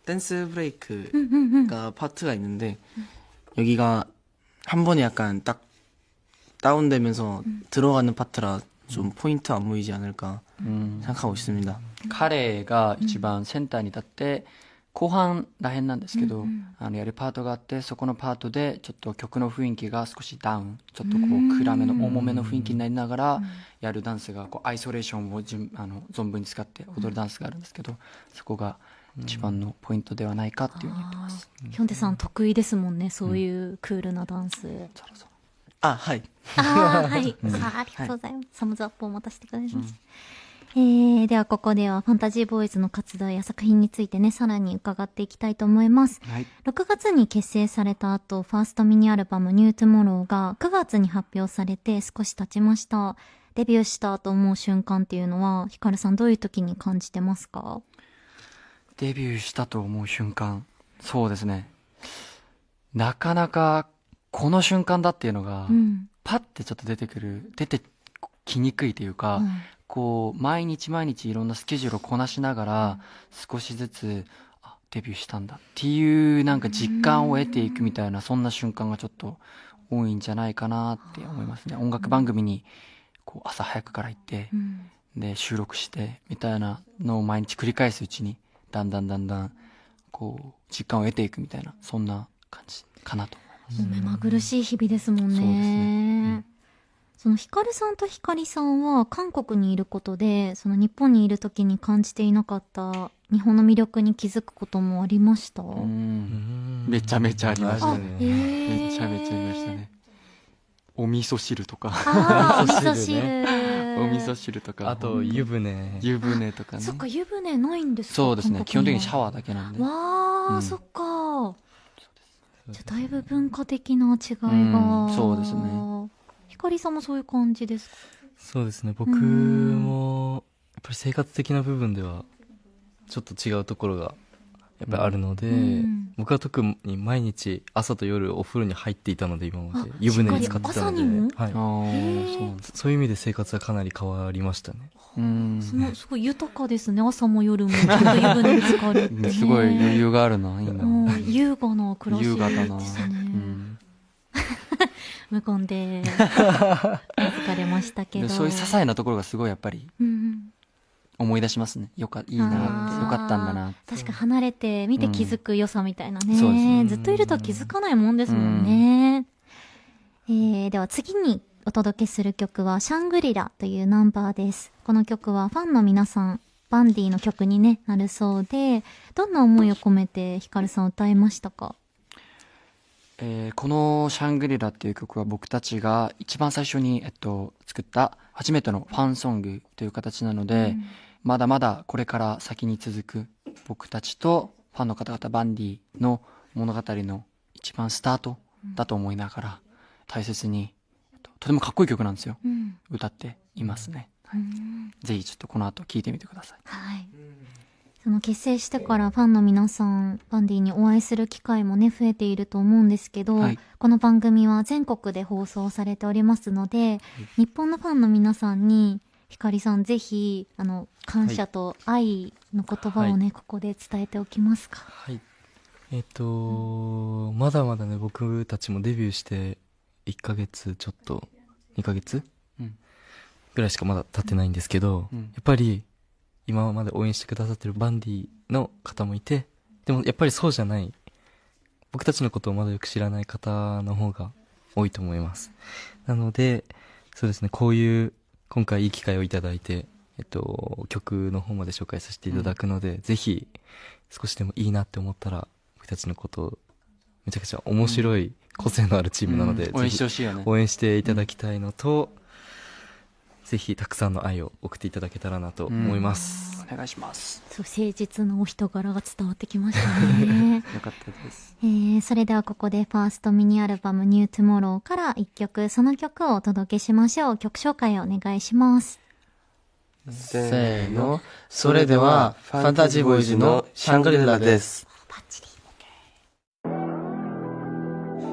댄스 브레이크가 파트가 있는데 여기가 한 번에 약간 딱 다운되면서 들어가는 파트라 좀 포인트 안무이지 않을까 생각하고 있습니다. 彼が一番センターに立って後半らへんなんですけど、やるパートがあって、そこのパートでちょっと曲の雰囲気が少しダウン、ちょっとこう暗めの重めの雰囲気になりながらやるダンスがこうアイソレーションを存分に使って踊るダンスがあるんですけど、そこが一番のポイントではないかっていうふうに言ってます。ヒョンテさん得意ですもんね、そういうクールなダンス。はい。はい。ありがとうございます。サムズアップを持たせてくださいます。ではここではファンタジーボーイズの活動や作品についてね、さらに伺っていきたいと思います。はい、6月に結成された後、ファーストミニアルバムニュートゥモローが9月に発表されて少し経ちました。デビューしたと思う瞬間っていうのは、ヒカルさんどういう時に感じてますか？デビューしたと思う瞬間。そうですね。なかなかこの瞬間だっていうのが、パッてちょっと出て来にくいというか、こう毎日毎日いろんなスケジュールをこなしながら少しずつデビューしたんだっていうなんか実感を得ていくみたいな、そんな瞬間がちょっと多いんじゃないかなって思いますね。音楽番組にこう朝早くから行って、で収録してみたいなのを毎日繰り返すうちにだんだんこう実感を得ていくみたいな、そんな感じかなと思います。目まぐるしい日々ですもんね。そうですね。そのヒカルさんとヒカリさんは韓国にいることで、その日本にいる時に感じていなかった日本の魅力に気づくこともありました？めちゃめちゃありましたね。めちゃめちゃありましたね。お味噌汁とか。お味噌汁。お味噌汁とか。あと湯船とかね。そっか、湯船ないんですか？そうですね。基本的にシャワーだけなんで。わあ、そっか。じゃあだいぶ文化的な違いが。そうですね。ヒカリさんもそういう感じですか？そうですね。僕もやっぱり生活的な部分ではちょっと違うところがやっぱりあるので、僕は特に毎日朝と夜お風呂に入っていたので、今まで湯船に使ってたので、はい、そういう意味で生活はかなり変わりましたね。すごい豊かですね。朝も夜もちゃんと湯船に浸かるってね。すごい余裕があるな、いいな。優雅な暮らしですね。無言で疲れましたけど、そういう些細なところがすごいやっぱり思い出しますね。いいなって、よかったんだなって。確か離れて見て気づく良さみたいなね。ずっといると気づかないもんですもんね。では次にお届けする曲はシャングリラというナンバーです。この曲はファンの皆さん、バンディの曲に、ね、なるそうで、どんな思いを込めてヒカルさん歌いましたか？このシャングリラっていう曲は僕たちが一番最初に、作った初めてのファンソングという形なので、まだまだこれから先に続く僕たちとファンの方々、バンディの物語の一番スタートだと思いながら大切に、とてもかっこいい曲なんですよ、歌っていますね。ぜひちょっとこの後聴いてみてください。はい。その結成してからファンの皆さん、バンディにお会いする機会もね、増えていると思うんですけど、この番組は全国で放送されておりますので、日本のファンの皆さんに、ヒカリさんぜひ、感謝と愛の言葉をね、ここで伝えておきますか？はい。まだまだね、僕たちもデビューして1ヶ月ちょっと、2ヶ月ぐらいしかまだ経ってないんですけど、やっぱり、今まで応援してくださってるバンディの方もいて、でもやっぱりそうじゃない、僕たちのことをまだよく知らない方の方が多いと思います。なので、そうですね、こういう今回いい機会をいただいて、曲の方まで紹介させていただくので、ぜひ少しでもいいなって思ったら、僕たちのことをめちゃくちゃ面白い個性のあるチームなので、応援してほしいよね。応援していただきたいのと、ぜひたくさんの愛を送っていただけたらなと思います。お願いします。そう、誠実なお人柄が伝わってきましたね。よかったです。それではここでファーストミニアルバム New Tomorrow から一曲、その曲をお届けしましょう。曲紹介をお願いします。せーの、それではファンタジーボーイズのシャングリラです。バッチリ。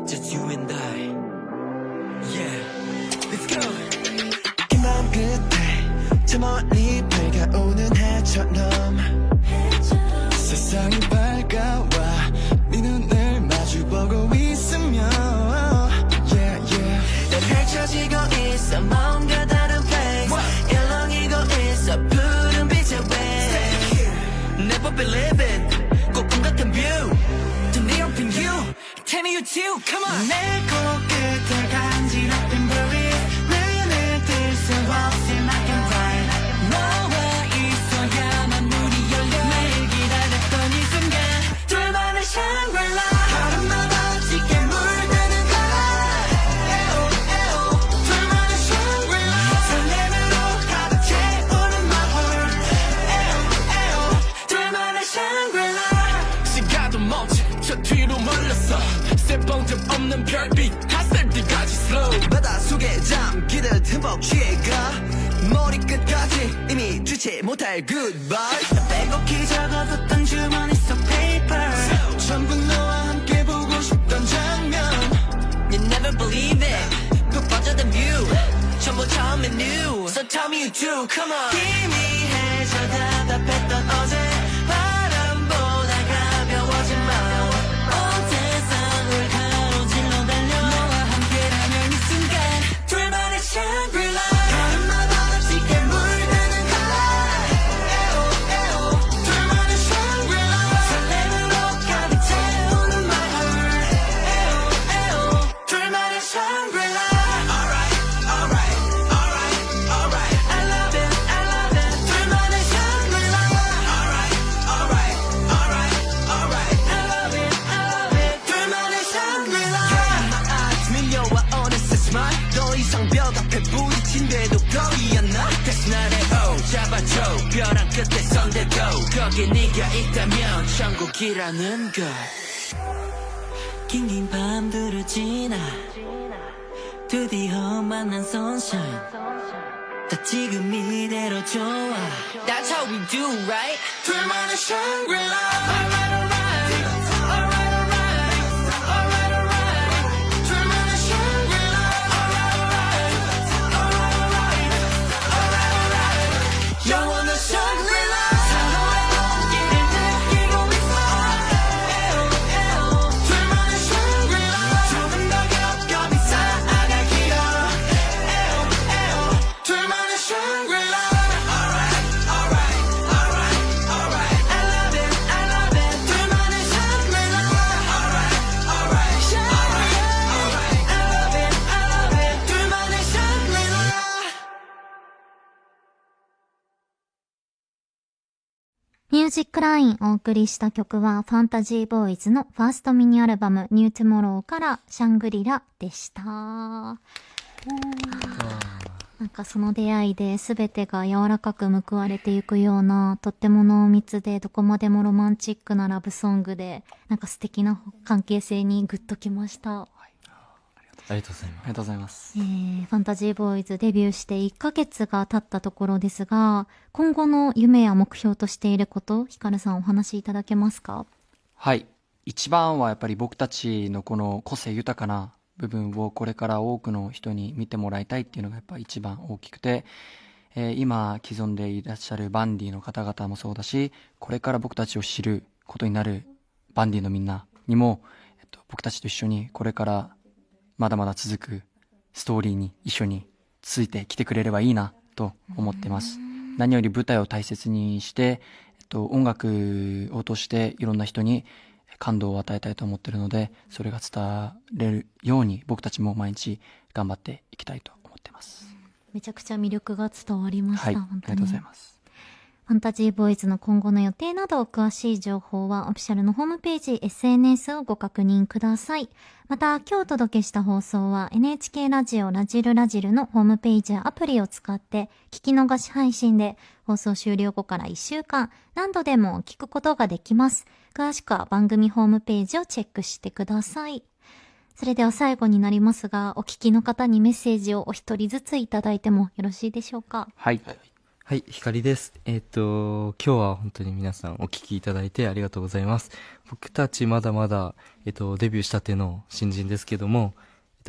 Just you and I. Yeah, let's go. 긴 밤 끝에 저 멀리 밝아오는 해처럼 세상이 밝아와 네 눈을 마주보고 있으면 Yeah, yeah. 내 펼쳐지고 있어 뭔가 다른 place 일렁이고 있어 푸른 빛의 way Never believe it 꼭 꿈 같은 view To near up in you Tell me you too, come on 내 코끝에 간지럽힌 breeze 내 눈을 뜰 수 없이 I can ride 너와 있어야만 문이 열려 매일 기다렸던 이 순간 둘만의 샹그릴라 하루마다 짙게 물드는 걸 에오 에오 둘만의 샹그릴라 설렘으로 가득 채우는 my heart 에오 에오 둘만의 샹그릴라 시간도 멈춰 저 뒤로 멀렸어 세번쯤 없는 별빛 핫셀 때까지 slow 바닷속에 잠기듯 흠뻑 취해가 머리끝까지 이미 주체 못할 goodbye 빼곡히 적어뒀던 주머니 속 paper 전부 너와 함께 보고 싶던 장면 You never believe it 푹 빠져든 view 전부 tell me new So tell me you do come on 희미해져 답답했던 어제 바람보다 가벼워진 마음 온 세상을 가로질러 달려 너와 함께라면 이 순간 둘만의 샹그릴라 가을마다 짙게 물드는 color 에오 에오 둘만의 샹그릴라 설렘으로 가득 채우는 my heart 에오 에오 둘만의 샹그릴라 Alright alright alright alright I love it 둘만의 샹그릴라 Alright alright alright alright I love it 둘만의 샹그릴라 Yeah my eyes 밀려와 어느새 smile 더 이상 벽 앞에 부딪힌데도 거의 안 나 다시 나를 잡아줘 벼랑 끝에 선대도 거기 네가 있다면 천국이라는 걸 긴긴 밤들을 지나 드디어 만난 sunshine 다 지금 이대로 좋아 That's how we do right 둘만의 Shangri-La Alright alright Alright alright Alright alright 둘만의 Shangri-La Alright alright Alright alright 영원한 Shangri-La 서로의 온기를 느끼고 있어 에오 에오 둘만의 Shangri-La 조금 더 겹겹이 쌓아가기로 에오 에오 둘만의 Shangri-La Alright alright alright alright I love it 둘만의 Shangri-La Alright alright alright alright I love it 둘만의 Shangri-Laミュージックラインお送りした曲はファンタジーボーイズのファーストミニアルバムニュートゥモローからシャングリラでした。なんかその出会いで全てが柔らかく報われていくようなとっても濃密でどこまでもロマンチックなラブソングでなんか素敵な関係性にグッときました。ありがとうございます。ありがとうございます。ファンタジーボーイズデビューして1ヶ月が経ったところですが、今後の夢や目標としていること、ヒカルさんお話しいただけますか？はい。一番はやっぱり僕たちのこの個性豊かな部分をこれから多くの人に見てもらいたいっていうのがやっぱ一番大きくて、今既存でいらっしゃるバンディの方々もそうだし、これから僕たちを知ることになるバンディのみんなにも、僕たちと一緒にこれからまだまだ続くストーリーに一緒についてきてくれればいいなと思ってます。何より舞台を大切にして、音楽を通していろんな人に感動を与えたいと思っているので、それが伝われるように僕たちも毎日頑張っていきたいと思ってます。めちゃくちゃ魅力が伝わりました。はい、本当にありがとうございます。ファンタジーボーイズの今後の予定など詳しい情報はオフィシャルのホームページ、SNS をご確認ください。また今日お届けした放送は NHK ラジオラジルラジルのホームページやアプリを使って聞き逃し配信で放送終了後から1週間何度でも聞くことができます。詳しくは番組ホームページをチェックしてください。それでは最後になりますが、お聞きの方にメッセージをお一人ずついただいてもよろしいでしょうか？はい。はい、ひかりです。今日は本当に皆さんお聞きいただいてありがとうございます。僕たちまだまだ、デビューしたての新人ですけども、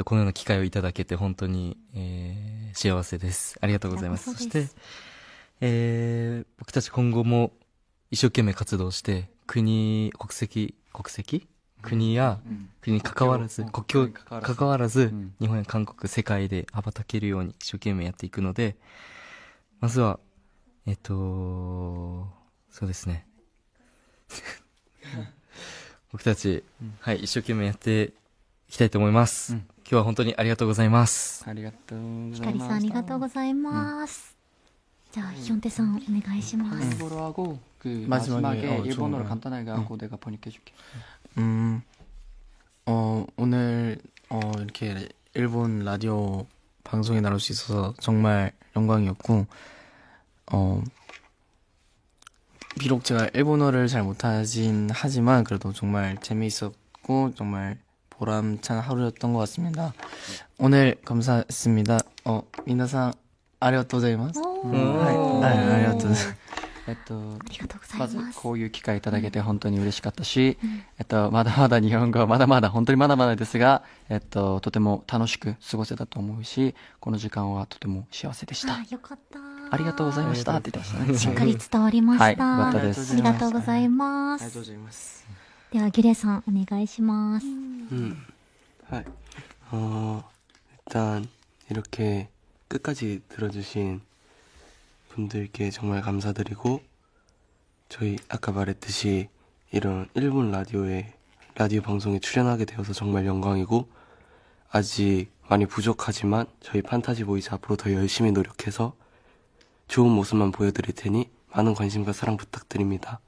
このような機会をいただけて本当に、幸せです。ありがとうございます。そして、僕たち今後も一生懸命活動して、国や、国に関わらず、国境に関わらず、日本や韓国、世界で羽ばたけるように一生懸命やっていくので、まずは、そうですね。僕たち、はい、一生懸命やっていきたいと思います。今日は本当にありがとうございます。ありがとうございます。ひかりさんありがとうございます。じゃあ、ヒョンテさんお願いします。마지막에 일본어로 간단하게 하고 내가 번역해줄게. 오늘 이렇게 일본 라디오 방송에 나올 수 있어서 정말 영광이었고, 비록 제가 일본어를 잘 못하진 하지만 그래도 정말 재미있었고 정말 보람찬 하루였던 것 같습니다. 오늘 감사했습니다. 미나상 아리가또 고자이마스. はい、ありがとうございます。りがとうございまます。ずこういう機会いただけて本当に嬉しかったし、まだまだ日本語はまだまだ本当にまだまだですが、とても楽しく過ごせたと思うし、この時間はとても幸せでした。よかった。ありがとうございましたって言ってましたね。しっかり伝わりました。はい、よかったです。ありがとうございます。ありがとうございます。ではギュレさんお願いします。はい. 일단 이렇게 끝까지 들어주신 분들께 정말 감사드리고, 저희 아까 말했듯이 이런 일본 라디오 방송에 출연하게 되어서 정말 영광이고, 아직 많이 부족하지만 저희 판타지 보이즈 앞으로 더 열심히 노력해서 좋은 모습만 보여드릴 테니 많은 관심과 사랑 부탁드립니다.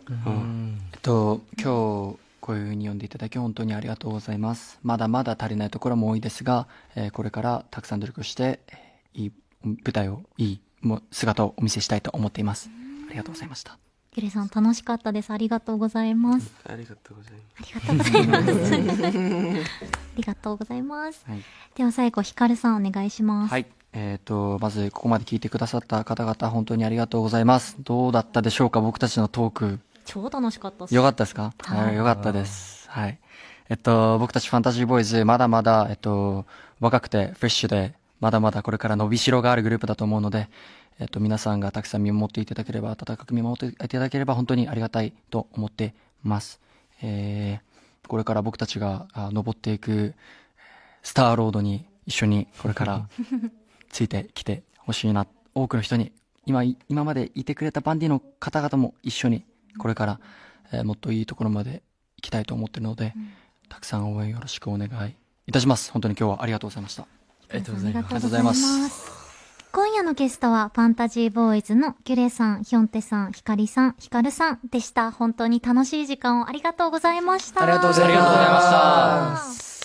今日こういうふうに読んでいただき本当にありがとうございます。まだまだ足りないところも多いですが、これからたくさん努力して、いい舞台を、いい姿をお見せしたいと思っています。ありがとうございました。ギュレさん楽しかったです。ありがとうございます。ありがとうございます。ありがとうございます。ありがとうございます。では最後、ヒカルさんお願いします。はい。まずここまで聞いてくださった方々本当にありがとうございます。どうだったでしょうか、僕たちのトーク。超楽しかったです。よかったですか？はい、よかったです。はい。僕たちファンタジーボーイズ、まだまだ、若くてフレッシュで、まだまだこれから伸びしろがあるグループだと思うので、皆さんがたくさん見守っていただければ、温かく見守っていただければ本当にありがたいと思ってます。これから僕たちが登っていくスターロードに一緒にこれからついてきてほしいな。多くの人に、今までいてくれたバンディの方々も一緒にこれから、もっといいところまで行きたいと思っているので、たくさん応援よろしくお願いいたします。本当に今日はありがとうございました。ありがとうございます。今夜のゲストはファンタジーボーイズのギュレさん、ヒョンテさん、ヒカリさん、ヒカルさんでした。本当に楽しい時間をありがとうございました。ありがとうございました。